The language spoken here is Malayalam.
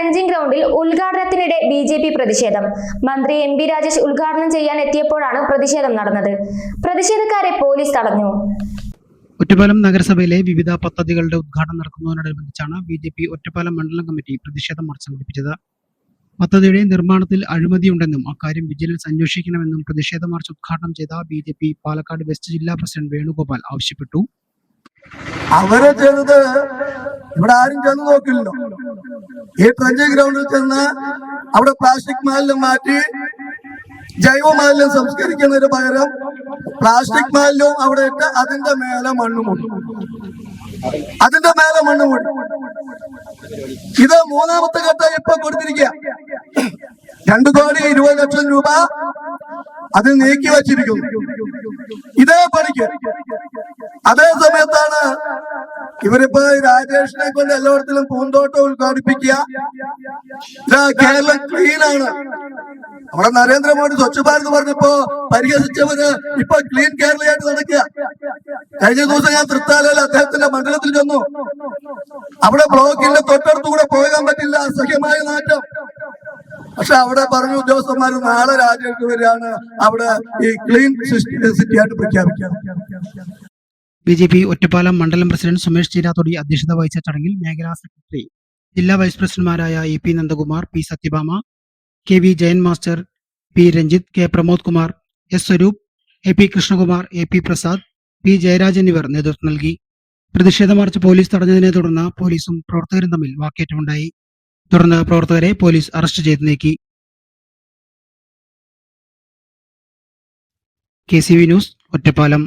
ട്രെഞ്ചിങ് ഗ്രൗണ്ടിൽ ഉദ്ഘാടനത്തിനിടെ BJP പ്രതിഷേധം. മന്ത്രി MP രാജേഷ് ഉദ്ഘാടനം ചെയ്യാൻ എത്തിയപ്പോഴാണ് പ്രതിഷേധം നടന്നത്. പ്രതിഷേധക്കാരെ പോലീസ് തടഞ്ഞു. ഒറ്റപ്പാലം നഗരസഭയിലെ വിവിധ പദ്ധതികളുടെ ഉദ്ഘാടനം നടക്കുന്നതിനോടനുബന്ധിച്ചാണ് BJP ഒറ്റപ്പാലം മണ്ഡലം കമ്മിറ്റി പ്രതിഷേധ മാർച്ച് സംഘടിപ്പിച്ചത്. പദ്ധതിയുടെ നിർമ്മാണത്തിൽ അഴിമതിയുണ്ടെന്നും അക്കാര്യം വിജിലൻസ് അന്വേഷിക്കണമെന്നും പ്രതിഷേധ മാർച്ച് ഉദ്ഘാടനം ചെയ്ത BJP പാലക്കാട് വെസ്റ്റ് ജില്ലാ പ്രസിഡന്റ് വേണുഗോപാൽ ആവശ്യപ്പെട്ടു. അവരെ ചെറുത് ഇവിടെ ആരും ചെന്ന് നോക്കില്ലല്ലോ. ഈ ട്രെഞ്ചിങ് ഗ്രൗണ്ടിൽ ചെന്ന് അവിടെ പ്ലാസ്റ്റിക് മാലിന്യം മാറ്റി ജൈവ മാലിന്യം സംസ്കരിക്കുന്നതിന് പകരം പ്ലാസ്റ്റിക് മാലിന്യവും അവിടെ ഇട്ട് അതിന്റെ മേലെ മണ്ണ് മൂടി. ഇത് മൂന്നാമത്തെ ഘട്ടം ഇപ്പൊ കൊടുത്തിരിക്കുക. 2,20,00,000 രൂപ അത് നീക്കി വച്ചിരിക്കുന്നു ഇതേ പണിക്ക്. അതേ സമയത്താണ് ഇവരിപ്പോ രാജേഷിനെ കൊണ്ട് എല്ലായിടത്തിലും പൂന്തോട്ടം ഉദ്ഘാടിപ്പിക്കുക. കേരളം ക്ലീൻ ആണ്. നമ്മുടെ നരേന്ദ്രമോദി സ്വച്ഛ് ഭാരത് പറഞ്ഞപ്പോ പരിഹസിച്ചവര് ഇപ്പൊ ക്ലീൻ കേരളയായിട്ട് നടക്കുക. കഴിഞ്ഞ ദിവസം ഞാൻ തൃത്താലയിൽ അദ്ദേഹത്തിന്റെ മണ്ഡലത്തിൽ ചെന്നു. അവിടെ ബ്ലോക്കിന്റെ തൊട്ടടുത്തുകൂടെ പോകാൻ പറ്റില്ല, അസഹ്യമായ നാറ്റം. പക്ഷെ അവിടെ പറഞ്ഞു ഉദ്യോഗസ്ഥന്മാർ നാളെ രാജേഷ് വരെയാണ് അവിടെ ഈ ക്ലീൻ സിറ്റി ആയിട്ട് പ്രഖ്യാപിക്കുക. BJP ഒറ്റപ്പാലം മണ്ഡലം പ്രസിഡന്റ് സുമേഷ് ചീരാത്തൊടി അധ്യക്ഷത വഹിച്ച ചടങ്ങിൽ മേഖലാ സെക്രട്ടറി, ജില്ലാ വൈസ് പ്രസിഡന്റുമാരായ EP Nandakumar, P Satyabhama, KV Jayan master, P Ranjith, K Pramod Kumar, S Swaroop, AP Krishnakumar, AP Prasad, P Jayaraj എന്നിവർ നേതൃത്വം നൽകി. പ്രതിഷേധ മാർച്ച് പോലീസ് തടഞ്ഞതിനെ തുടർന്ന് പോലീസും പ്രവർത്തകരും തമ്മിൽ വാക്കേറ്റമുണ്ടായി. തുടർന്ന് പ്രവർത്തകരെ പോലീസ് അറസ്റ്റ് ചെയ്ത് നീക്കി. KCV news, Ottapalam.